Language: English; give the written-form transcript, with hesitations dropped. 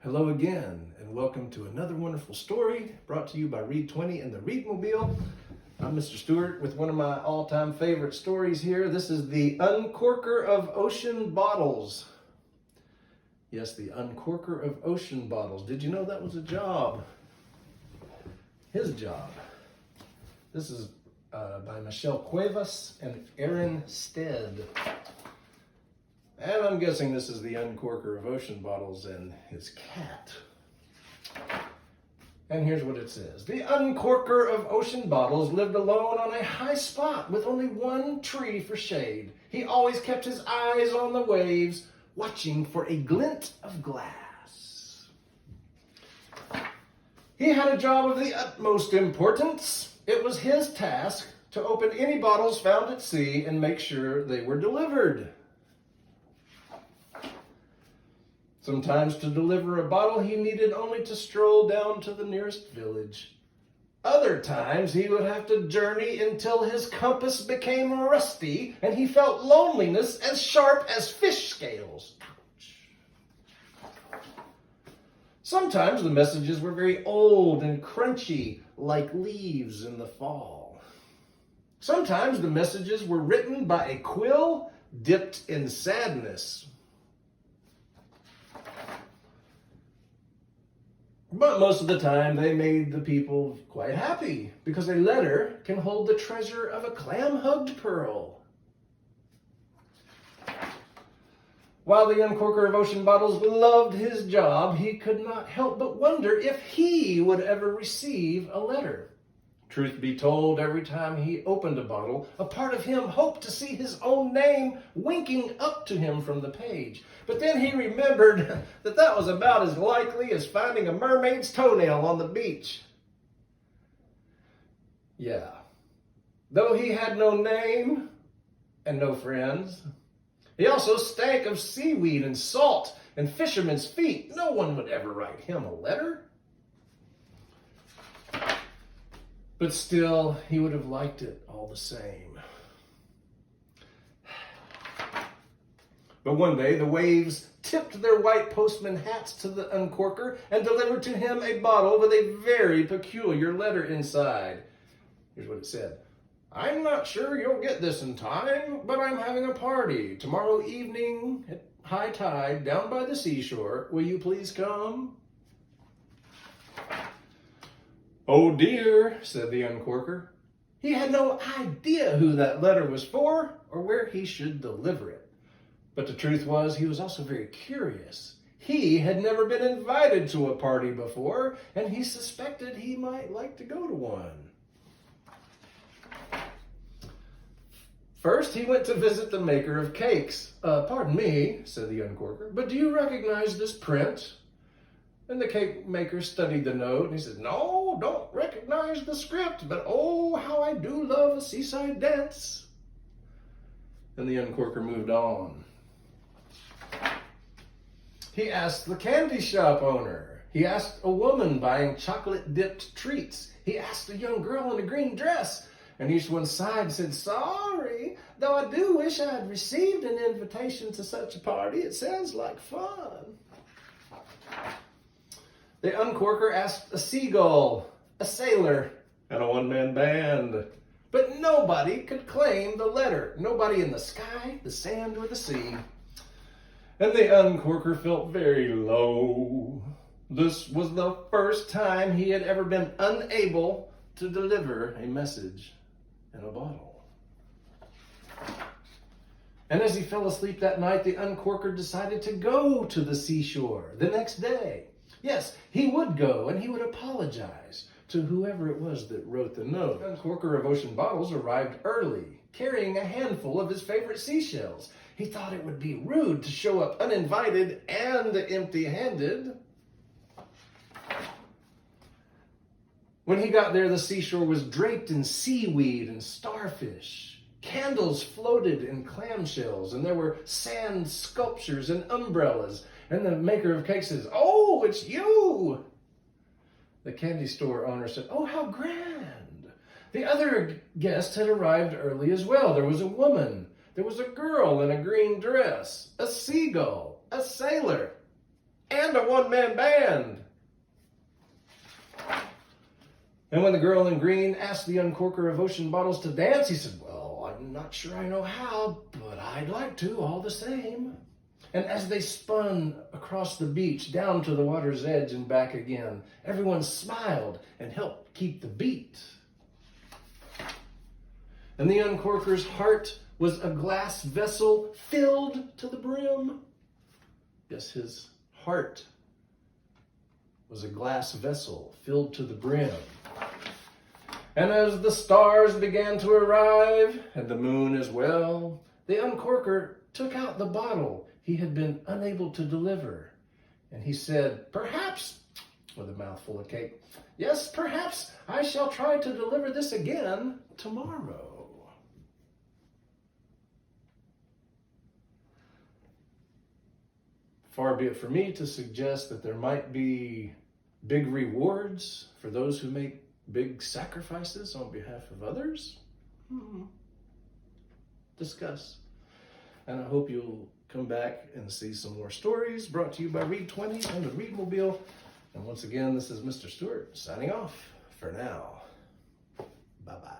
Hello again, and welcome to another wonderful story brought to you by Read 20 and the Readmobile. I'm Mr. Stewart with one of my all-time favorite stories here. This is the Uncorker of Ocean Bottles. Yes, the Uncorker of Ocean Bottles. Did you know that was a job? His job. This is by Michelle Cuevas and Aaron Stead. And I'm guessing this is the Uncorker of Ocean Bottles and his cat. And here's what it says. The Uncorker of Ocean Bottles lived alone on a high spot with only one tree for shade. He always kept his eyes on the waves, watching for a glint of glass. He had a job of the utmost importance. It was his task to open any bottles found at sea and make sure they were delivered. Sometimes to deliver a bottle, he needed only to stroll down to the nearest village. Other times, he would have to journey until his compass became rusty and he felt loneliness as sharp as fish scales. Ouch. Sometimes the messages were very old and crunchy, like leaves in the fall. Sometimes the messages were written by a quill dipped in sadness. But most of the time, they made the people quite happy because a letter can hold the treasure of a clam-hugged pearl. While the Uncorker of Ocean Bottles loved his job, he could not help but wonder if he would ever receive a letter. Truth be told, every time he opened a bottle, a part of him hoped to see his own name winking up to him from the page. But then he remembered that that was about as likely as finding a mermaid's toenail on the beach. Yeah. Though he had no name and no friends, he also stank of seaweed and salt and fishermen's feet. No one would ever write him a letter. But still, he would have liked it all the same. But one day, the waves tipped their white postman hats to the Uncorker and delivered to him a bottle with a very peculiar letter inside. Here's what it said. I'm not sure you'll get this in time, but I'm having a party tomorrow evening at high tide down by the seashore. Will you please come? Oh dear, said the Uncorker. He had no idea who that letter was for or where he should deliver it. But the truth was, he was also very curious. He had never been invited to a party before, and he suspected he might like to go to one. First, he went to visit the maker of cakes. Pardon me, said the Uncorker, but do you recognize this print? And the cake maker studied the note, and he said, No, don't recognize the script, but oh, how I do love a seaside dance. Then the Uncorker moved on. He asked the candy shop owner. He asked a woman buying chocolate-dipped treats. He asked a young girl in a green dress. And each one sighed and said, Sorry, though I do wish I had received an invitation to such a party. It sounds like fun. The Uncorker asked a seagull, a sailor, and a one-man band. But nobody could claim the letter. Nobody in the sky, the sand, or the sea. And the Uncorker felt very low. This was the first time he had ever been unable to deliver a message in a bottle. And as he fell asleep that night, the Uncorker decided to go to the seashore the next day. Yes, he would go, and he would apologize to whoever it was that wrote the note. The Uncorker of Ocean Bottles arrived early, carrying a handful of his favorite seashells. He thought it would be rude to show up uninvited and empty-handed. When he got there, the seashore was draped in seaweed and starfish. Candles floated in clamshells, and there were sand sculptures and umbrellas. And the maker of cakes says, Oh, it's you! The candy store owner said, Oh, how grand! The other guests had arrived early as well. There was a woman. There was a girl in a green dress, a seagull, a sailor, and a one-man band. And when the girl in green asked the Uncorker of Ocean Bottles to dance, he said, well, I'm not sure I know how, but I'd like to all the same. And as they spun across the beach, down to the water's edge and back again, everyone smiled and helped keep the beat. And the Uncorker's heart was a glass vessel filled to the brim. Yes, his heart was a glass vessel filled to the brim. And as the stars began to arrive, and the moon as well, the Uncorker took out the bottle he had been unable to deliver. And he said, perhaps, with a mouthful of cake, yes, perhaps I shall try to deliver this again tomorrow. Far be it for me to suggest that there might be big rewards for those who make big sacrifices on behalf of others. Discuss. And I hope you'll come back and see some more stories brought to you by Read 20 and the Readmobile. And once again, this is Mr. Stewart signing off for now. Bye-bye.